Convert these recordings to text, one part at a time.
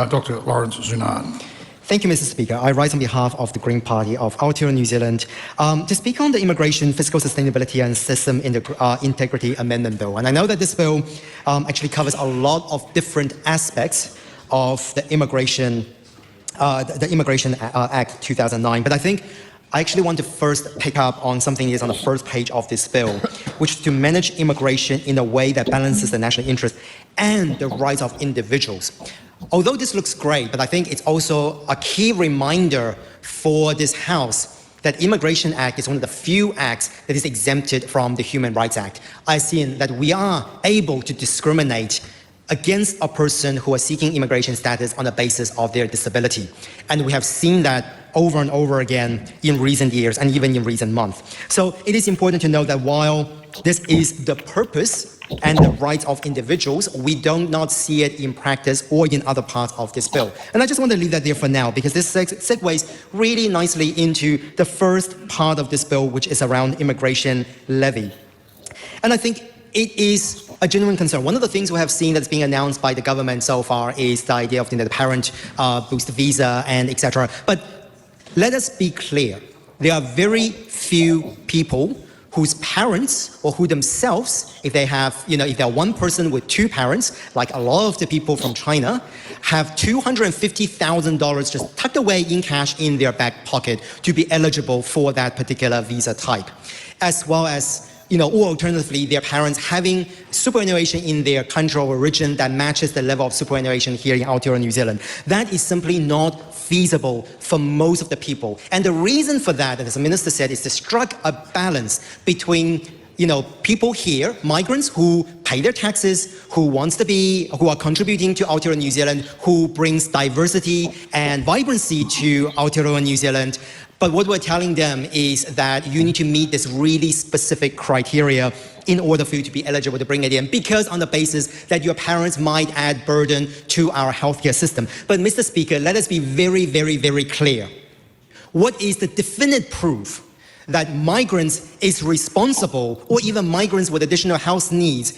Dr. Lawrence Xu-Nan. Thank you, Mr. Speaker. I rise on behalf of the Green Party of Aotearoa New Zealand to speak on the Immigration, Fiscal Sustainability and System Integrity Amendment Bill. And I know that this bill actually covers a lot of different aspects of the Immigration Act 2009. But I think I actually want to first pick up on something that is on the first page of this bill, which is to manage immigration in a way that balances the national interest and the rights of individuals. Although this looks great, but I think it's also a key reminder for this House that Immigration Act is one of the few acts that is exempted from the Human Rights Act. I see that we are able to discriminate against a person who is seeking immigration status on the basis of their disability. And we have seen that over and over again in recent years and even in recent months. So it is important to note that while this is the purpose and the rights of individuals, we do not see it in practice or in other parts of this bill. And I just want to leave that there for now because this segues really nicely into the first part of this bill, which is around immigration levy. And I think it is a genuine concern. One of the things we have seen that's being announced by the government so far is the idea of the parent boost visa and etc. But let us be clear. There are very few people whose parents or who themselves, if they have, if they're one person with two parents, like a lot of the people from China, have $250,000 just tucked away in cash in their back pocket to be eligible for that particular visa type, as well as or alternatively, their parents having superannuation in their country of origin that matches the level of superannuation here in Aotearoa, New Zealand. That is simply not feasible for most of the people. And the reason for that, as the Minister said, is to strike a balance between people here, migrants who pay their taxes, who are contributing to Aotearoa, New Zealand, who brings diversity and vibrancy to Aotearoa, New Zealand. But what we're telling them is that you need to meet this really specific criteria in order for you to be eligible to bring it in, because on the basis that your parents might add burden to our healthcare system. But Mr. Speaker, let us be very, very, very clear. What is the definite proof that migrants is responsible, or even migrants with additional health needs,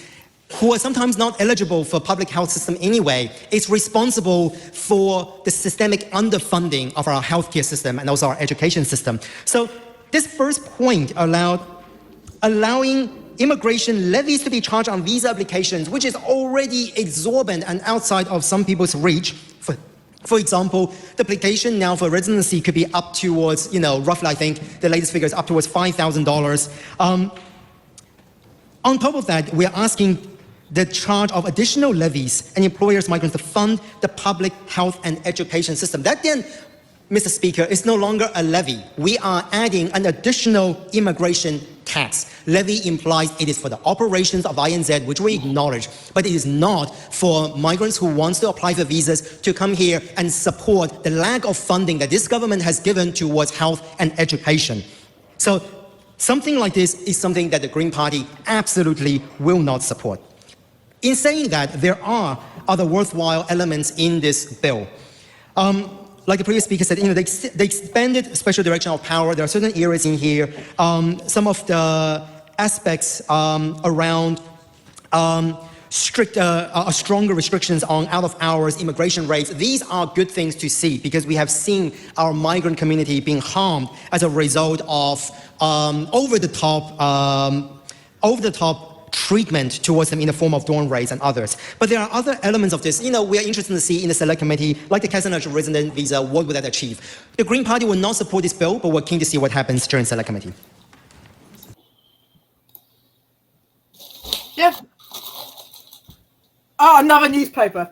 who are sometimes not eligible for public health system anyway, is responsible for the systemic underfunding of our healthcare system and also our education system. So this first point allowing immigration levies to be charged on visa applications, which is already exorbitant and outside of some people's reach. For example, the application now for residency could be up towards, roughly I think the latest figure is up towards $5,000. On top of that, we're asking the charge of additional levies and employers' migrants to fund the public health and education system. That then, Mr. Speaker, is no longer a levy. We are adding an additional immigration tax. Levy implies it is for the operations of INZ, which we acknowledge, but it is not for migrants who want to apply for visas to come here and support the lack of funding that this government has given towards health and education. So something like this is something that the Green Party absolutely will not support. In saying that, there are other worthwhile elements in this bill. Like the previous speaker said, they expanded special direction of power. There are certain areas in here. Some of the aspects around stronger restrictions on out-of-hours immigration rates. These are good things to see because we have seen our migrant community being harmed as a result of over-the-top treatment towards them in the form of dorm rates and others. But there are other elements of this. We are interested to see in the select committee, like the casual resident visa, what would that achieve? The Green Party will not support this bill, but we're keen to see what happens during select committee. Jeff. Oh, another newspaper.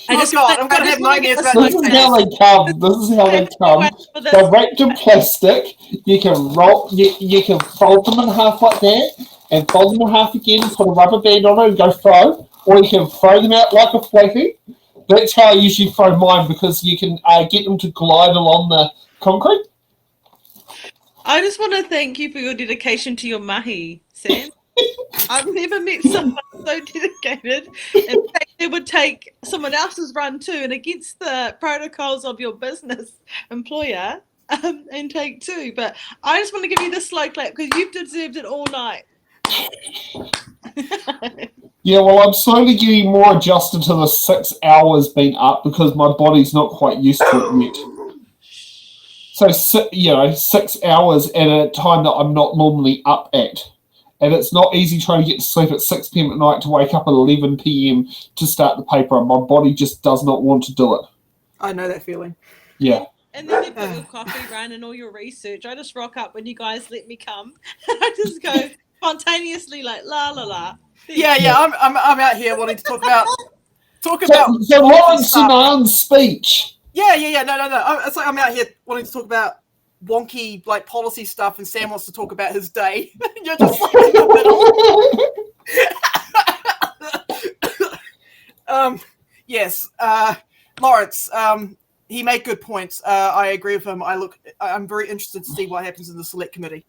I'm going to have nightmares about This is how they come. This is how they come. They're wrapped in plastic. You can roll. You can fold them in half like that, and fold them in half again, and put a rubber band on it and go throw. Or you can throw them out like a flappy. That's how I usually throw mine because you can get them to glide along the concrete. I just want to thank you for your dedication to your mahi, Sam. I've never met someone so dedicated. In fact, it would take someone else's run too, and against the protocols of your business employer, and take two. But I just want to give you this slow clap because you've deserved it all night. Yeah, well, I'm slowly getting more adjusted to the 6 hours being up because my body's not quite used to it yet. So, 6 hours at a time that I'm not normally up at. And it's not easy trying to get to sleep at 6 p.m. at night to wake up at 11 p.m. to start the paper. My body just does not want to do it. I know that feeling. Yeah. And then you've got your coffee run and all your research. I just rock up when you guys let me come. I just go spontaneously like la la la. Yeah. I'm out here wanting to talk about So Lawrence Xu-Nan's speech. Yeah. No. It's like I'm out here wanting to talk about wonky like policy stuff, and Sam wants to talk about his day. You're just like in the middle. Yes. Lawrence. He made good points. I agree with him. I'm very interested to see what happens in the select committee.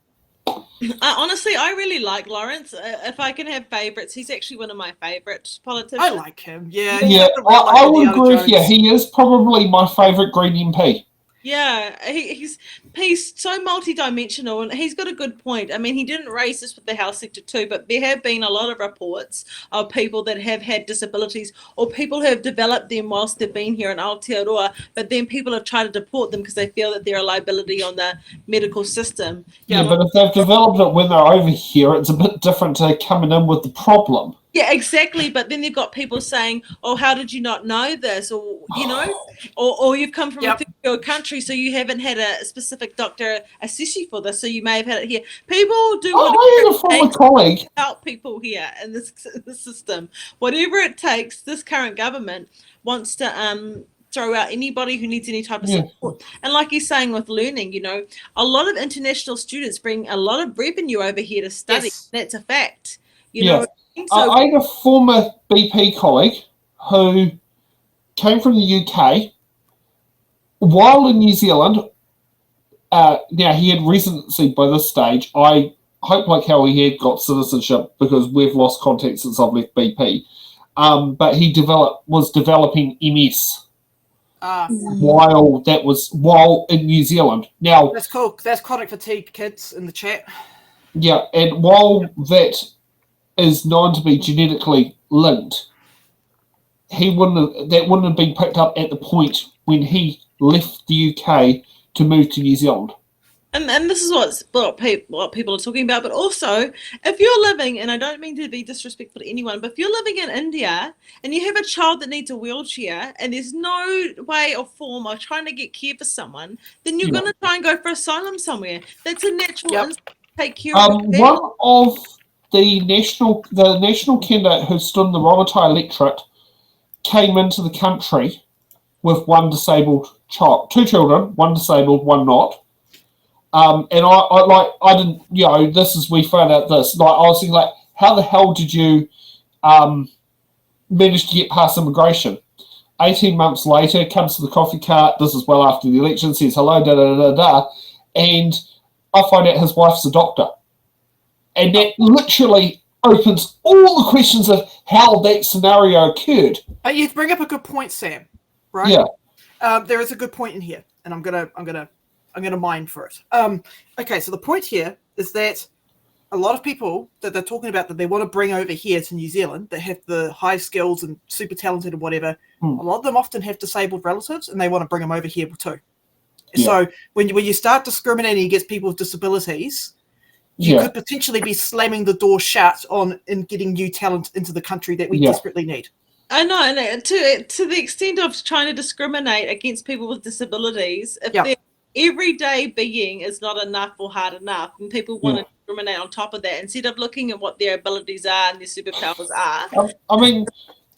Honestly, I really like Lawrence. If I can have favourites, he's actually one of my favourite politicians. I like him. Yeah. I would agree with you. He is probably my favourite Green MP. Yeah, he's so multi-dimensional, and he's got a good point. I mean, he didn't raise this with the Health Sector too, but there have been a lot of reports of people that have had disabilities or people who have developed them whilst they've been here in Aotearoa, but then people have tried to deport them because they feel that they're a liability on the medical system. Yeah, but if they've developed it when they're over here, it's a bit different to coming in with the problem. Yeah, exactly. But then you've got people saying, "Oh, how did you not know this?" Or or you've come from a third country, so you haven't had a specific doctor assess you for this, so you may have had it here. People do I had a former colleague to help people here in this system. Whatever it takes, this current government wants to throw out anybody who needs any type of support. And like he's saying with learning, a lot of international students bring a lot of revenue over here to study. Yes. That's a fact. You know. So, I had a former BP colleague who came from the UK while in New Zealand. Now, he had residency by this stage. I hope, like how he had got citizenship, because we've lost contact since I've left BP. But he was developing MS while in New Zealand. Now, that's cool. That's chronic fatigue, kids in the chat. Yeah, and while that is known to be genetically linked, that wouldn't have been picked up at the point when he left the UK to move to New Zealand. And this is what people are talking about. But also, if you're living, and I don't mean to be disrespectful to anyone, but if you're living in India and you have a child that needs a wheelchair and there's no way or form of trying to get care for someone, then you're going to try and go for asylum somewhere. That's a natural instinct to take care of it. One of the national candidate who stood in the Ramatai electorate came into the country with one disabled child, 2 children, one disabled, one not. And I didn't, we found out this. Like, I was thinking, like, how the hell did you manage to get past immigration? 18 months later, comes to the coffee cart. This is well after the election. Says hello, and I find out his wife's a doctor. And that literally opens all the questions of how that scenario occurred. You bring up a good point, Sam. Right? Yeah. There is a good point in here, and I'm gonna mine for it. Okay, so the point here is that a lot of people that they're talking about that they want to bring over here to New Zealand that have the high skills and super talented and whatever, a lot of them often have disabled relatives, and they want to bring them over here too. Yeah. So when you start discriminating against people with disabilities, you could potentially be slamming the door shut in getting new talent into the country that we desperately need. I know, and to the extent of trying to discriminate against people with disabilities, if their everyday being is not enough or hard enough, and people want to discriminate on top of that, instead of looking at what their abilities are and their superpowers are. I mean,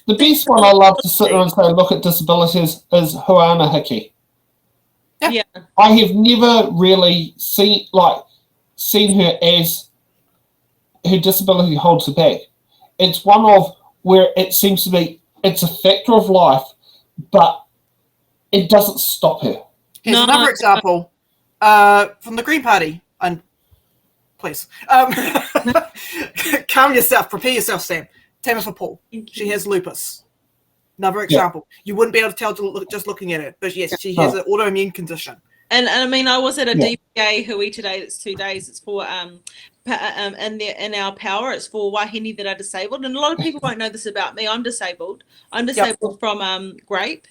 the best one I love to sit there and say, look at disabilities is Huana Hiki. Yeah. I have never really seen her as her disability holds her back. It's one of where it seems to be, it's a factor of life, but it doesn't stop her. Here's another example from the Green Party. And please, calm yourself, prepare yourself, Sam. Tamafa Paul, she has lupus. Another example. You wouldn't be able to tell just looking at her, but yes, she has an autoimmune condition. And I mean, I was at a DPA Hui today. That's 2 days. It's for in our power. It's for wahine that are disabled, and a lot of people won't know this about me. I'm disabled. I'm disabled from grape,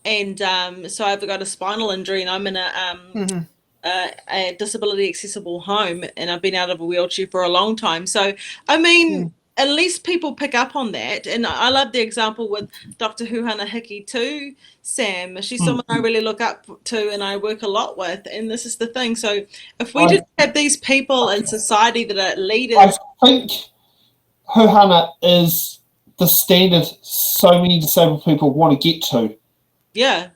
and so I've got a spinal injury, and I'm in a disability accessible home, and I've been out of a wheelchair for a long time. So I mean, at least people pick up on that, and I love the example with Dr. Huhana Hiki too, Sam. She's someone I really look up to and I work a lot with, and this is the thing. So if we just have these people in society that are leaders, I think Huhana is the standard so many disabled people want to get to. Yeah.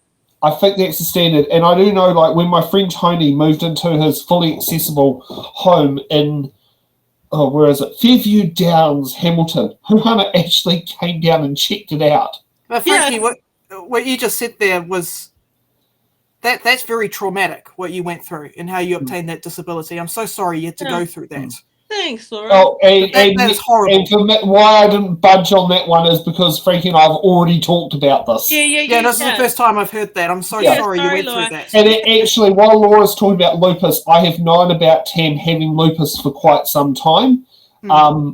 I think that's the standard, and I do know, like, when my friend Tony moved into his fully accessible home in where is it? Fairview Downs, Hamilton. Huhana actually came down and checked it out. But frankly, what you just said there was that's very traumatic, what you went through and how you obtained that disability. I'm so sorry you had to go through that. Thanks, Laura. Oh, that is horrible. And for me, why I didn't budge on that one is because Frankie and I have already talked about this. Yeah, this is the first time I've heard that. I'm so sorry you went through that. And actually, while Laura's talking about lupus, I have known about Tam having lupus for quite some time,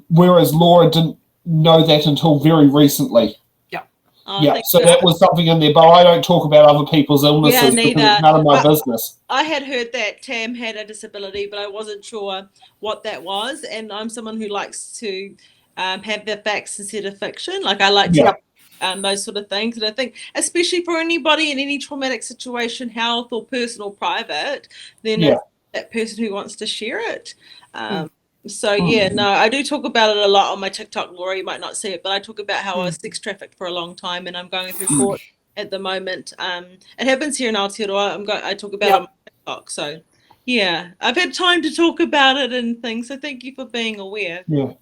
whereas Laura didn't know that until very recently. So that was something in there, but I don't talk about other people's illnesses because it's none of my business. I had heard that Tam had a disability, but I wasn't sure what that was, and I'm someone who likes to have the facts instead of fiction. Like, I like to those sort of things, and I think especially for anybody in any traumatic situation, health or personal, private, then it's that person who wants to share it. So I do talk about it a lot on my TikTok, Laura. You might not see it, but I talk about how I was sex trafficked for a long time, and I'm going through court at the moment. It happens here in Aotearoa. I talk about it on my TikTok. So I've had time to talk about it and things. So thank you for being aware. Yeah.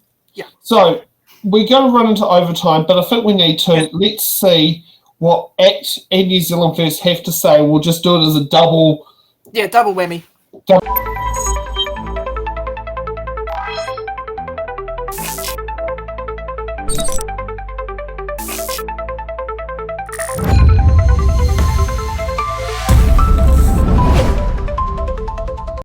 So we're going to run into overtime, but I think we need to let's see what ACT and New Zealand First have to say. We'll just do it as a double. Yeah, double whammy.